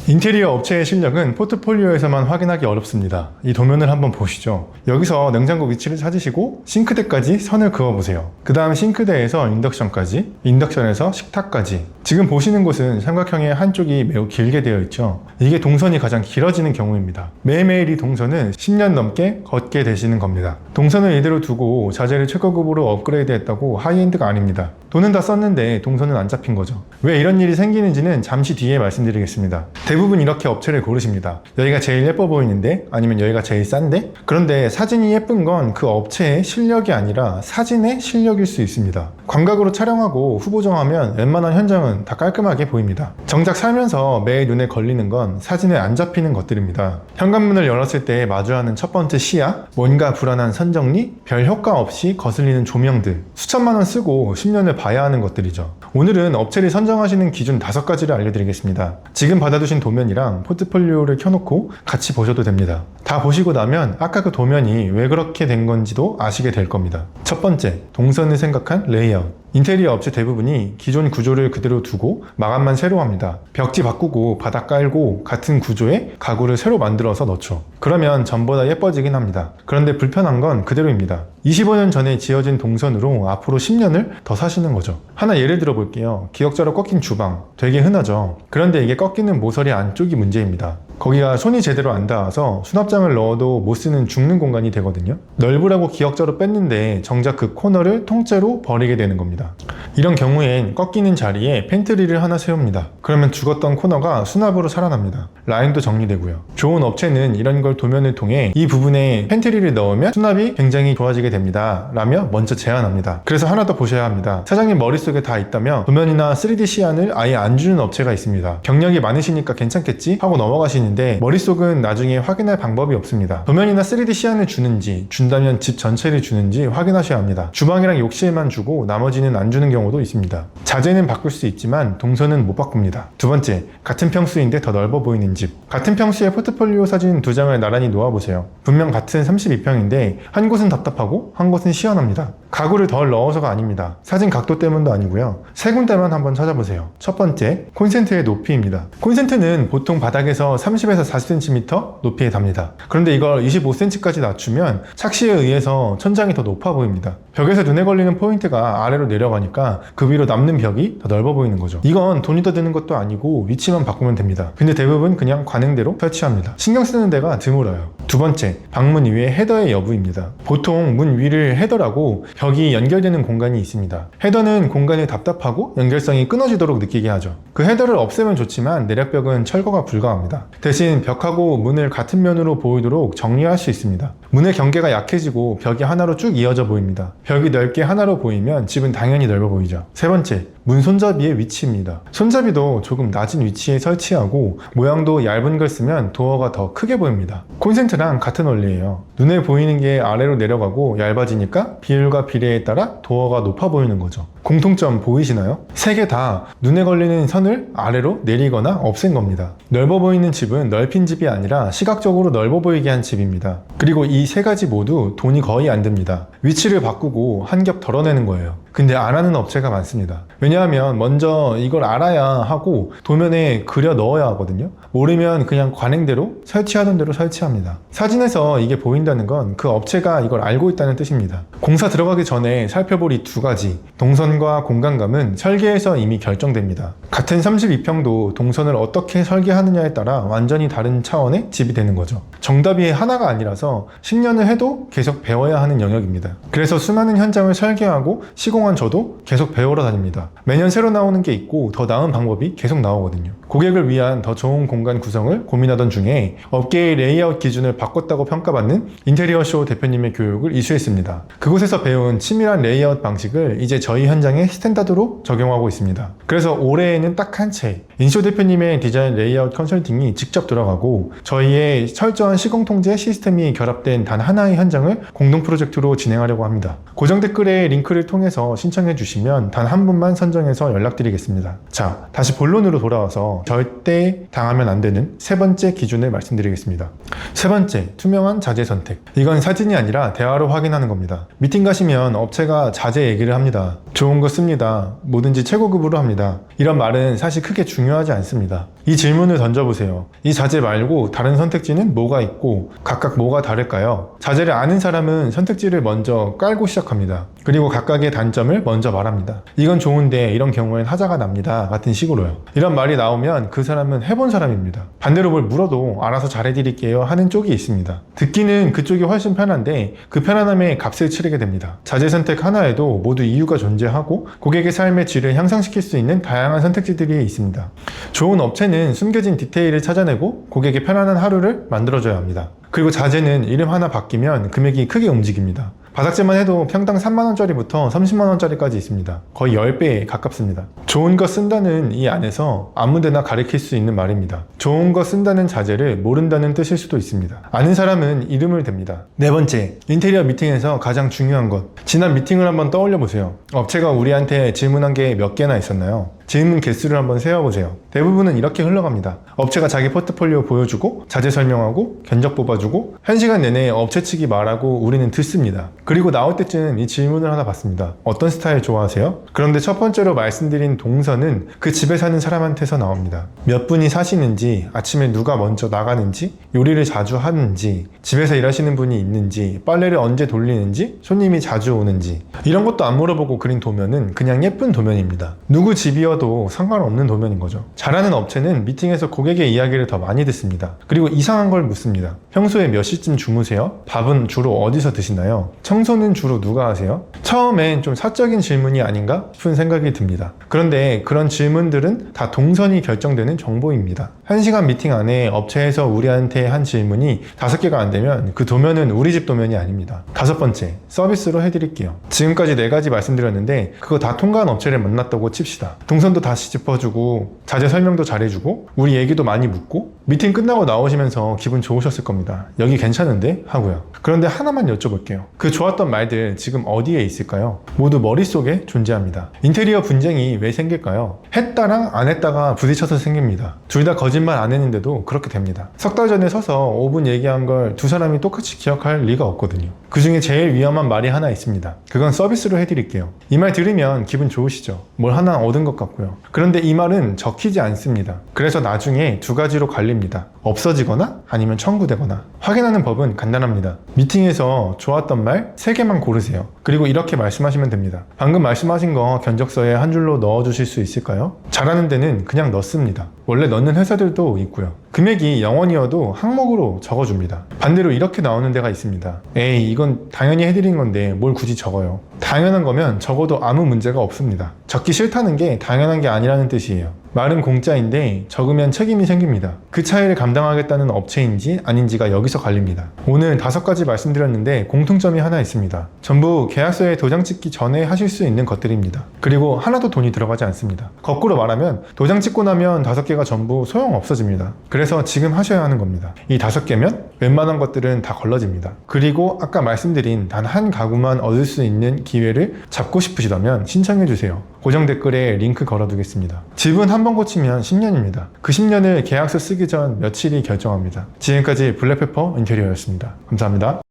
인테리어 업체의 실력은 포트폴리오에서만 확인하기 어렵습니다. 이 도면을 한번 보시죠. 여기서 냉장고 위치를 찾으시고 싱크대까지 선을 그어보세요. 그 다음 싱크대에서 인덕션까지, 인덕션에서 식탁까지. 지금 보시는 곳은 삼각형의 한쪽이 매우 길게 되어 있죠. 이게 동선이 가장 길어지는 경우입니다. 매일매일 이 동선은 10년 넘게 걷게 되시는 겁니다. 동선을 이대로 두고 자재를 최고급으로 업그레이드 했다고 하이엔드가 아닙니다. 돈은 다 썼는데 동선은 안 잡힌 거죠. 왜 이런 일이 생기는지는 잠시 뒤에 말씀드리겠습니다. 대부분 이렇게 업체를 고르십니다. 여기가 제일 예뻐 보이는데, 아니면 여기가 제일 싼데? 그런데 사진이 예쁜 건 그 업체의 실력이 아니라 사진의 실력일 수 있습니다. 광각으로 촬영하고 후보 정하면 웬만한 현장은 다 깔끔하게 보입니다. 정작 살면서 매일 눈에 걸리는 건 사진에 안 잡히는 것들입니다. 현관문을 열었을 때 마주하는 첫 번째 시야, 뭔가 불안한 선정리, 별 효과 없이 거슬리는 조명들, 수천만 원 쓰고 10년을 봐야 하는 것들이죠. 오늘은 업체를 선정하시는 기준 5가지를 알려드리겠습니다. 지금 받아두신 도면이랑 포트폴리오를 켜놓고 같이 보셔도 됩니다. 다 보시고 나면 아까 그 도면이 왜 그렇게 된 건지도 아시게 될 겁니다. 첫 번째, 동선을 생각한 레이아웃. 인테리어 업체 대부분이 기존 구조를 그대로 두고 마감만 새로 합니다. 벽지 바꾸고 바닥 깔고 같은 구조의 가구를 새로 만들어서 넣죠. 그러면 전보다 예뻐지긴 합니다. 그런데 불편한 건 그대로입니다. 25년 전에 지어진 동선으로 앞으로 10년을 더 사시는 거죠. 하나 예를 들어 볼게요. 기역자로 꺾인 주방. 되게 흔하죠. 그런데 이게 꺾이는 모서리 안쪽이 문제입니다. 거기가 손이 제대로 안 닿아서 수납장을 넣어도 못 쓰는 죽는 공간이 되거든요. 넓으라고 기역자로 뺐는데 정작 그 코너를 통째로 버리게 되는 겁니다. 이런 경우엔 꺾이는 자리에 팬트리를 하나 세웁니다. 그러면 죽었던 코너가 수납으로 살아납니다. 라인도 정리되고요. 좋은 업체는 이런 걸 도면을 통해 이 부분에 팬트리를 넣으면 수납이 굉장히 좋아지게 됩니다 라며 먼저 제안합니다. 그래서 하나 더 보셔야 합니다. 사장님 머릿속에 다 있다면 도면이나 3D 시안을 아예 안 주는 업체가 있습니다. 경력이 많으시니까 괜찮겠지 하고 넘어가시는데 머릿속은 나중에 확인할 방법이 없습니다. 도면이나 3D 시안을 주는지, 준다면 집 전체를 주는지 확인하셔야 합니다. 주방이랑 욕실만 주고 나머지는 안 주는 경우도 있습니다. 자재는 바꿀 수 있지만 동선은 못 바꿉니다. 두 번째, 같은 평수인데 더 넓어 보이는 집. 같은 평수의 포트폴리오 사진 2장을 나란히 놓아보세요. 분명 같은 32평인데 한 곳은 답답하고 한 곳은 시원합니다. 가구를 덜 넣어서가 아닙니다. 사진 각도 때문도 아니고요. 세 군데만 한번 찾아보세요. 첫 번째, 콘센트의 높이입니다. 콘센트는 보통 바닥에서 30에서 40cm 높이에 답니다. 그런데 이걸 25cm까지 낮추면 착시에 의해서 천장이 더 높아 보입니다. 벽에서 눈에 걸리는 포인트가 아래로 내려가니까 그 위로 남는 벽이 더 넓어 보이는 거죠. 이건 돈이 더 드는 것도 아니고 위치만 바꾸면 됩니다. 근데 대부분 그냥 관행대로 설치합니다. 신경 쓰는 데가 드물어요. 두 번째, 방문 위의 헤더의 여부입니다. 보통 문 위를 헤더라고 벽이 연결되는 공간이 있습니다. 헤더는 공간이 답답하고 연결성이 끊어지도록 느끼게 하죠. 그 헤더를 없애면 좋지만 내력벽은 철거가 불가합니다. 대신 벽하고 문을 같은 면으로 보이도록 정리할 수 있습니다. 문의 경계가 약해지고 벽이 하나로 쭉 이어져 보입니다. 벽이 넓게 하나로 보이면 집은 당연히 넓어 보이죠. 세 번째, 문 손잡이의 위치입니다. 손잡이도 조금 낮은 위치에 설치하고 모양도 얇은 걸 쓰면 도어가 더 크게 보입니다. 콘센트랑 같은 원리예요. 눈에 보이는 게 아래로 내려가고 얇아지니까 비율과 비례에 따라 도어가 높아 보이는 거죠. 공통점 보이시나요? 세 개 다 눈에 걸리는 선을 아래로 내리거나 없앤 겁니다. 넓어 보이는 집은 넓힌 집이 아니라 시각적으로 넓어 보이게 한 집입니다. 그리고 이 세 가지 모두 돈이 거의 안 듭니다. 위치를 바꾸고 한 겹 덜어내는 거예요. 근데 안 하는 업체가 많습니다. 왜냐하면 먼저 이걸 알아야 하고 도면에 그려 넣어야 하거든요. 모르면 그냥 관행대로 설치하던 대로 설치합니다. 사진에서 이게 보인다는 건 그 업체가 이걸 알고 있다는 뜻입니다. 공사 들어가기 전에 살펴볼 이 2가지, 동선과 공간감은 설계에서 이미 결정됩니다. 같은 32평도 동선을 어떻게 설계하느냐에 따라 완전히 다른 차원의 집이 되는 거죠. 정답이 하나가 아니라서 10년을 해도 계속 배워야 하는 영역입니다. 그래서 수많은 현장을 설계하고 시공한 저도 계속 배우러 다닙니다. 매년 새로 나오는 게 있고 더 나은 방법이 계속 나오거든요. 고객을 위한 더 좋은 공간 구성을 고민하던 중에 업계의 레이아웃 기준을 바꿨다고 평가받는 인테리어쇼 대표님의 교육을 이수했습니다. 그곳에서 배운 치밀한 레이아웃 방식을 이제 저희 현장에 스탠다드로 적용하고 있습니다. 그래서 올해에는 딱 한 채, 인쇼 대표님의 디자인 레이아웃 컨설팅이 직접 들어가고 저희의 철저한 시공 통제 시스템이 결합된 단 하나의 현장을 공동 프로젝트로 진행하려고 합니다. 고정 댓글에 링크를 통해서 신청해 주시면 단 한 분만 선정해서 연락드리겠습니다. 자, 다시 본론으로 돌아와서 절대 당하면 안 되는 세 번째 기준을 말씀드리겠습니다. 세 번째, 투명한 자재 선택. 이건 사진이 아니라 대화로 확인하는 겁니다. 미팅 가시면 업체가 자재 얘기를 합니다. 좋은 거 씁니다. 뭐든지 최고급으로 합니다. 이런 말은 사실 크게 중요해요. 중요하지 않습니다. 이 질문을 던져보세요. 이 자재 말고 다른 선택지는 뭐가 있고 각각 뭐가 다를까요? 자재를 아는 사람은 선택지를 먼저 깔고 시작합니다. 그리고 각각의 단점을 먼저 말합니다. 이건 좋은데 이런 경우엔 하자가 납니다. 같은 식으로요. 이런 말이 나오면 그 사람은 해본 사람입니다. 반대로 뭘 물어도 알아서 잘해드릴게요 하는 쪽이 있습니다. 듣기는 그쪽이 훨씬 편한데 그 편안함에 값을 치르게 됩니다. 자재 선택 하나에도 모두 이유가 존재하고 고객의 삶의 질을 향상시킬 수 있는 다양한 선택지들이 있습니다. 좋은 업체는 숨겨진 디테일을 찾아내고 고객의 편안한 하루를 만들어줘야 합니다. 그리고 자재는 이름 하나 바뀌면 금액이 크게 움직입니다. 바닥재만 해도 평당 3만원짜리부터 30만원짜리까지 있습니다. 거의 10배에 가깝습니다. 좋은 거 쓴다는 이 안에서 아무데나 가리킬 수 있는 말입니다. 좋은 거 쓴다는 자재를 모른다는 뜻일 수도 있습니다. 아는 사람은 이름을 댑니다. 네 번째, 인테리어 미팅에서 가장 중요한 것. 지난 미팅을 한번 떠올려 보세요. 업체가 우리한테 질문한 게 몇 개나 있었나요? 질문 개수를 한번 세어보세요. 대부분은 이렇게 흘러갑니다. 업체가 자기 포트폴리오 보여주고 자재 설명하고 견적 뽑아주고 1시간 내내 업체 측이 말하고 우리는 듣습니다. 그리고 나올 때쯤 이 질문을 하나 받습니다. 어떤 스타일 좋아하세요? 그런데 첫 번째로 말씀드린 동선은 그 집에 사는 사람한테서 나옵니다. 몇 분이 사시는지, 아침에 누가 먼저 나가는지, 요리를 자주 하는지, 집에서 일하시는 분이 있는지, 빨래를 언제 돌리는지, 손님이 자주 오는지 이런 것도 안 물어보고 그린 도면은 그냥 예쁜 도면입니다. 누구 집이어도 상관없는 도면인 거죠. 잘하는 업체는 미팅에서 고객의 이야기를 더 많이 듣습니다. 그리고 이상한 걸 묻습니다. 평소에 몇 시쯤 주무세요? 밥은 주로 어디서 드시나요? 청소는 주로 누가 하세요? 처음엔 좀 사적인 질문이 아닌가 싶은 생각이 듭니다. 그런데 그런 질문들은 다 동선이 결정되는 정보입니다. 1시간 미팅 안에 업체에서 우리한테 한 질문이 5개가 안 되면 그 도면은 우리 집 도면이 아닙니다. 다섯 번째, 서비스로 해드릴게요. 지금까지 4가지 말씀드렸는데 그거 다 통과한 업체를 만났다고 칩시다. 동선도 다시 짚어주고 자재 설명도 잘해주고 우리 얘기도 많이 묻고 미팅 끝나고 나오시면서 기분 좋으셨을 겁니다. 여기 괜찮은데? 하고요. 그런데 하나만 여쭤볼게요. 그 좋았던 말들 지금 어디에 있을까요? 모두 머릿속에 존재합니다. 인테리어 분쟁이 왜 생길까요? 했다랑 안 했다가 부딪혀서 생깁니다. 둘 다 거짓말 안 했는데도 그렇게 됩니다. 석 달 전에 서서 5분 얘기한 걸 두 사람이 똑같이 기억할 리가 없거든요. 그 중에 제일 위험한 말이 하나 있습니다. 그건 서비스로 해드릴게요. 이 말 들으면 기분 좋으시죠? 뭘 하나 얻은 것 같고요. 그런데 이 말은 적히지 않습니다. 그래서 나중에 2가지로 갈립니다. 없어지거나 아니면 청구되거나. 확인하는 법은 간단합니다. 미팅에서 좋았던 말 3개만 고르세요. 그리고 이렇게 말씀하시면 됩니다. 방금 말씀하신 거 견적서에 한 줄로 넣어주실 수 있을까요? 잘하는 데는 그냥 넣습니다. 원래 넣는 회사들도 있고요. 금액이 0원이어도 항목으로 적어줍니다. 반대로 이렇게 나오는 데가 있습니다. 에이, 이건 당연히 해드린 건데 뭘 굳이 적어요. 당연한 거면 적어도 아무 문제가 없습니다. 적기 싫다는 게 당연한 게 아니라는 뜻이에요. 말은 공짜인데 적으면 책임이 생깁니다. 그 차이를 감당하겠다는 업체인지 아닌지가 여기서 갈립니다. 오늘 5가지 말씀드렸는데 공통점이 하나 있습니다. 전부 계약서에 도장 찍기 전에 하실 수 있는 것들입니다. 그리고 하나도 돈이 들어가지 않습니다. 거꾸로 말하면 도장 찍고 나면 5개가 전부 소용 없어집니다. 그래서 지금 하셔야 하는 겁니다. 이 5개면 웬만한 것들은 다 걸러집니다. 그리고 아까 말씀드린 단 한 가구만 얻을 수 있는 기회를 잡고 싶으시다면 신청해주세요. 고정 댓글에 링크 걸어두겠습니다. 집은 한 번 고치면 10년입니다. 그 10년을 계약서 쓰기 전 며칠이 결정합니다. 지금까지 블랙페퍼 인테리어였습니다. 감사합니다.